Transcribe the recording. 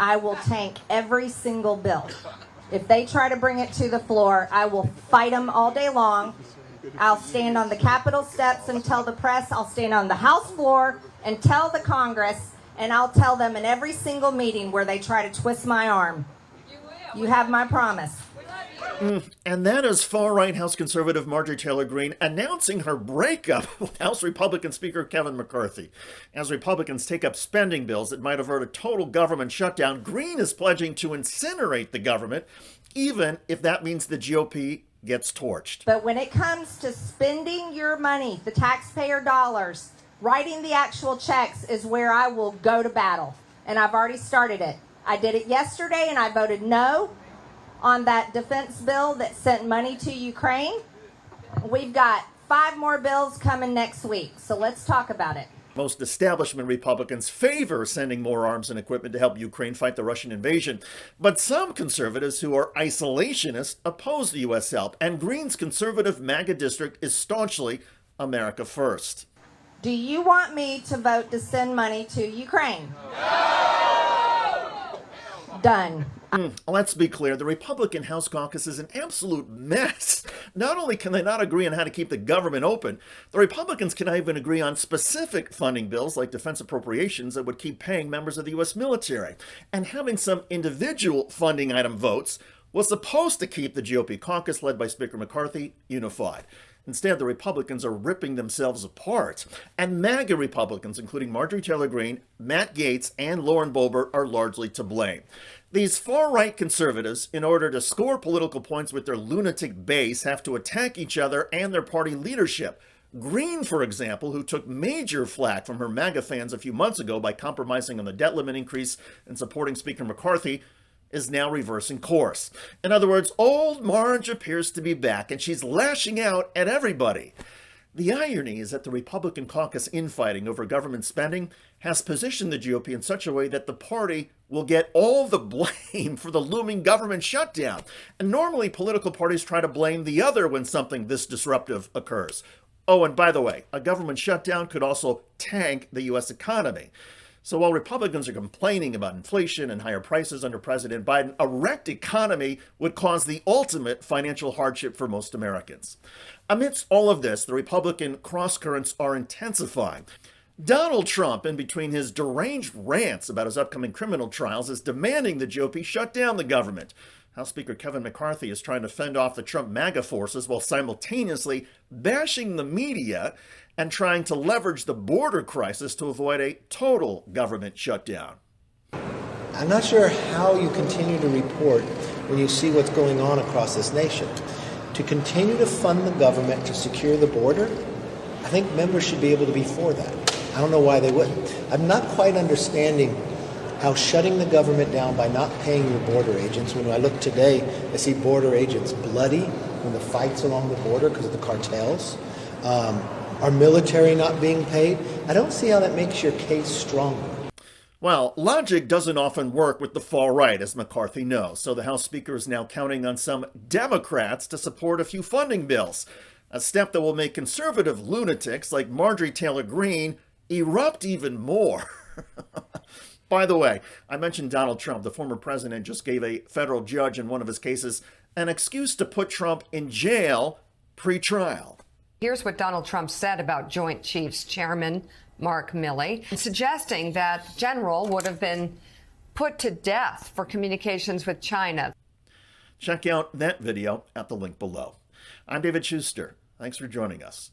I will tank every single bill. If they try to bring it to the floor, I will fight them all day long. I'll stand on the Capitol steps and tell the press. I'll stand on the House floor and tell the Congress, and I'll tell them in every single meeting where they try to twist my arm. You have my promise. And that is far-right House conservative Marjorie Taylor Greene announcing her breakup with House Republican Speaker Kevin McCarthy. As Republicans take up spending bills that might avert a total government shutdown, Greene is pledging to incinerate the government, even if that means the GOP gets torched. But when it comes to spending your money, the taxpayer dollars, writing the actual checks is where I will go to battle. And I've already started it. I did it yesterday, and I voted no on that defense bill that sent money to Ukraine. We've got 5 more bills coming next week, so let's talk about it. Most establishment Republicans favor sending more arms and equipment to help Ukraine fight the Russian invasion. But some conservatives who are isolationists oppose the U.S. help, and Greene's conservative MAGA district is staunchly America first. Do you want me to vote to send money to Ukraine? No! Done. Let's be clear, the Republican House caucus is an absolute mess. Not only can they not agree on how to keep the government open, the Republicans cannot even agree on specific funding bills like defense appropriations that would keep paying members of the U.S. military. And having some individual funding item votes was supposed to keep the GOP caucus, led by Speaker McCarthy, unified. Instead, the Republicans are ripping themselves apart. And MAGA Republicans, including Marjorie Taylor Greene, Matt Gaetz, and Lauren Boebert, are largely to blame. These far-right conservatives, in order to score political points with their lunatic base, have to attack each other and their party leadership. Greene, for example, who took major flack from her MAGA fans a few months ago by compromising on the debt limit increase and supporting Speaker McCarthy, is now reversing course. In other words, old Marge appears to be back, and she's lashing out at everybody. The irony is that the Republican caucus infighting over government spending has positioned the GOP in such a way that the party will get all the blame for the looming government shutdown. And normally political parties try to blame the other when something this disruptive occurs. Oh, and by the way, a government shutdown could also tank the U.S. economy. So while Republicans are complaining about inflation and higher prices under President Biden, a wrecked economy would cause the ultimate financial hardship for most Americans. Amidst all of this, the Republican crosscurrents are intensifying. Donald Trump, in between his deranged rants about his upcoming criminal trials, is demanding the GOP shut down the government. House Speaker Kevin McCarthy is trying to fend off the Trump MAGA forces while simultaneously bashing the media and trying to leverage the border crisis to avoid a total government shutdown. I'm not sure how you continue to report when you see what's going on across this nation. To continue to fund the government to secure the border, I think members should be able to be for that. I don't know why they wouldn't. I'm not quite understanding how shutting the government down by not paying your border agents, when I look today, I see border agents bloody when the fights along the border because of the cartels, our military not being paid. I don't see how that makes your case stronger. Well, logic doesn't often work with the far right, as McCarthy knows, so the House Speaker is now counting on some Democrats to support a few funding bills, a step that will make conservative lunatics like Marjorie Taylor Greene erupt even more. By the way, I mentioned Donald Trump. The former president just gave a federal judge in one of his cases an excuse to put Trump in jail pre-trial. Here's what Donald Trump said about Joint Chiefs Chairman Mark Milley, suggesting that General would have been put to death for communications with China. Check out that video at the link below. I'm David Shuster. Thanks for joining us.